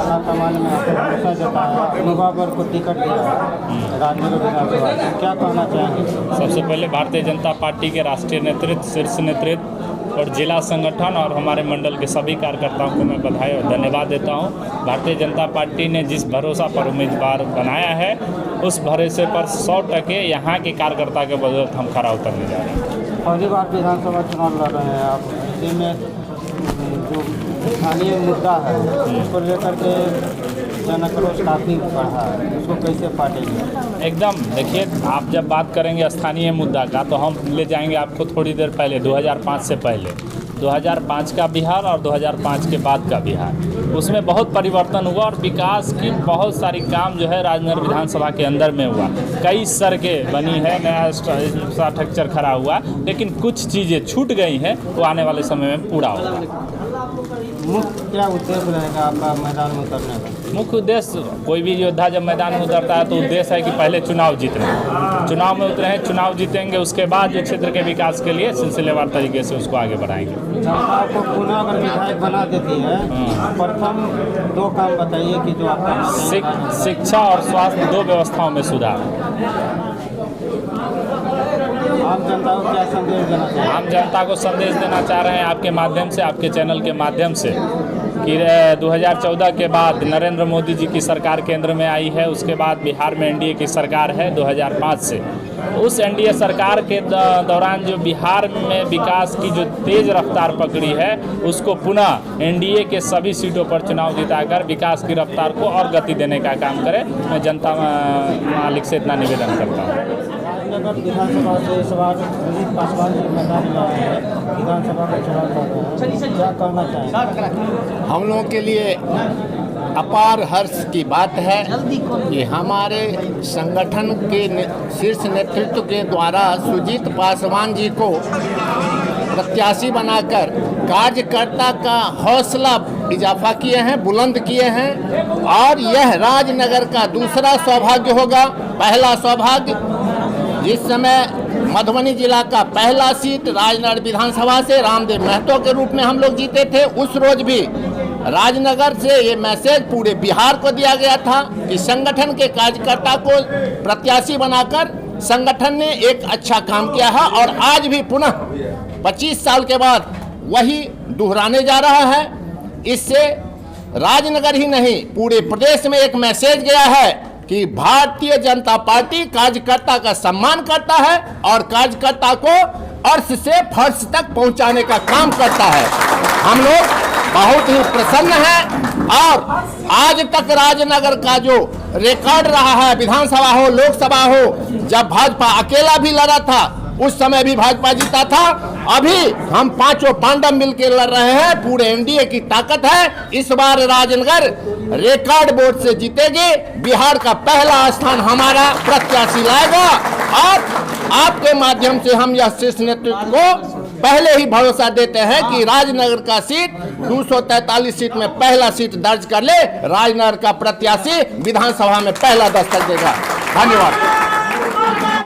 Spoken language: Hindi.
सामान्य में आपको भरोसा जताया, मुबाबर को टिकट दिया राजनगर विधानसभा से, क्या कहना चाहेंगे? सबसे पहले भारतीय जनता पार्टी के राष्ट्रीय नेतृत्व, शीर्ष नेतृत्व और जिला संगठन और हमारे मंडल के सभी कार्यकर्ताओं को मैं बधाई और धन्यवाद देता हूं। भारतीय जनता पार्टी ने जिस भरोसा पर उम्मीदवार बनाया है, उस भरोसे पर 100% यहाँ के कार्यकर्ता के बदौलत हम खरा उतरने जा रहे हैं। पहली बार विधानसभा चुनाव लड़ रहे हैं आप, इसी में जो स्थानीय मुद्दा है उसको लेकर के जन आक्रोश काफ़ी बढ़ा है, उसको कैसे पाटेंगे? एकदम देखिए, आप जब बात करेंगे स्थानीय मुद्दा का तो हम ले जाएंगे आपको थोड़ी देर पहले 2005 से पहले 2005 का बिहार और 2005 के बाद का बिहार। उसमें बहुत परिवर्तन हुआ और विकास की बहुत सारी काम जो है राजनगर विधानसभा के अंदर में हुआ। कई सड़कें बनी है, नया इंफ्रास्ट्रक्चर खड़ा हुआ, लेकिन कुछ चीज़ें छूट गई हैं, वो आने वाले समय में पूरा होगा। मुख्य क्या उद्देश्य रहेगा आपका मैदान में उतरने का? मुख्य उद्देश्य, कोई भी योद्धा जब मैदान में उतरता है तो उद्देश्य है कि पहले चुनाव जीतना। चुनाव में उतरे हैं, चुनाव जीतेंगे, उसके बाद जो क्षेत्र के विकास के लिए सिलसिलेवार तरीके से उसको आगे बढ़ाएंगे। जनता को पुनः अगर विधायक बना देती है, प्रथम 2 काम बताइए कि जो आपका शिक्षा और स्वास्थ्य 2 व्यवस्थाओं में सुधार। आम जनता को क्या संदेश देना चाहिए? आम जनता को संदेश देना चाह रहे हैं आपके माध्यम से, आपके चैनल के माध्यम से, कि 2014 के बाद नरेंद्र मोदी जी की सरकार केंद्र में आई है, उसके बाद बिहार में एनडीए की सरकार है 2005 से। उस एनडीए सरकार के दौरान जो बिहार में विकास की जो तेज़ रफ्तार पकड़ी है, उसको पुनः एनडीए के सभी सीटों पर चुनाव जिताकर विकास की रफ्तार को और गति देने का काम करे। मैं जनता मालिक से इतना निवेदन करता हूँ। राजनगर विधानसभा से इस बार विनीत पासवान जी मैदान में आए हैं, विधानसभा का चुनाव कर रहे हैं, क्या कहना चाहेंगे? हम लोगों के लिए अपार हर्ष की बात है कि हमारे संगठन के शीर्ष नेतृत्व के द्वारा सुजीत पासवान जी को प्रत्याशी बनाकर कार्यकर्ता का हौसला इजाफा किए हैं, बुलंद किए हैं। और यह राजनगर का दूसरा सौभाग्य होगा। पहला सौभाग्य, जिस समय मधुबनी जिला का पहला सीट राजनगर विधानसभा से रामदेव महतो के रूप में हम लोग जीते थे, उस रोज भी राजनगर से ये मैसेज पूरे बिहार को दिया गया था कि संगठन के कार्यकर्ता को प्रत्याशी बनाकर संगठन ने एक अच्छा काम किया है। और आज भी पुनः 25 साल के बाद वही दोहराने जा रहा है। इससे राजनगर ही नहीं, पूरे प्रदेश में एक मैसेज गया है कि भारतीय जनता पार्टी कार्यकर्ता का सम्मान करता है और कार्यकर्ता को अर्श से फर्श तक पहुंचाने का काम करता है। हम लोग बहुत ही प्रसन्न हैं। और आज तक राजनगर का जो रिकॉर्ड रहा है, विधानसभा हो लोकसभा हो, जब भाजपा अकेला भी लड़ा था उस समय भी भाजपा जीता था। अभी हम 5 पांडव मिलकर लड़ रहे हैं, पूरे एनडीए की ताकत है। इस बार राजनगर रिकॉर्ड वोट से जीतेगी, बिहार का पहला स्थान हमारा प्रत्याशी लाएगा। और आपके माध्यम से हम यह शीर्ष नेतृत्व को पहले ही भरोसा देते हैं कि राजनगर का सीट 243 सीट में पहला सीट दर्ज कर ले, राजनगर का प्रत्याशी विधानसभा में पहला दस्तक देगा। धन्यवाद।